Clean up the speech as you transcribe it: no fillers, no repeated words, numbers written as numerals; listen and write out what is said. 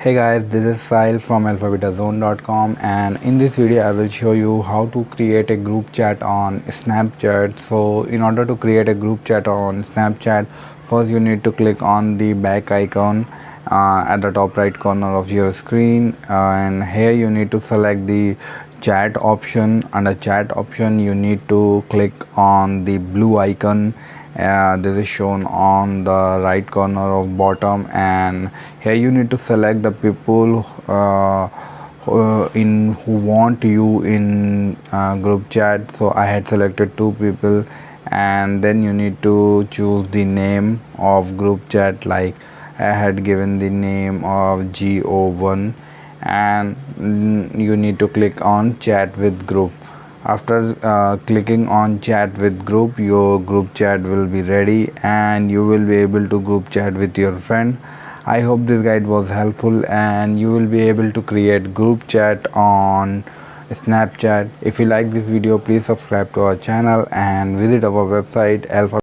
Hey guys, this is Sahil from alphabetazone.com, and in this video I will show you how to create a group chat on Snapchat. So in order to create a group chat on Snapchat, first you need to click on the back icon at the top right corner of your screen, and here you need to select the chat option. Under chat option you need to click on the blue icon. This is shown on the right corner of bottom, and here you need to select the people who want you in group chat. So I had selected two people, and then you need to choose the name of group chat. Like I had given the name of GO1, and you need to click on chat with group. After clicking on chat with group, your group chat will be ready and you will be able to group chat with your friend. I hope this guide was helpful and you will be able to create group chat on Snapchat. If you like this video, please subscribe to our channel and visit our website alpha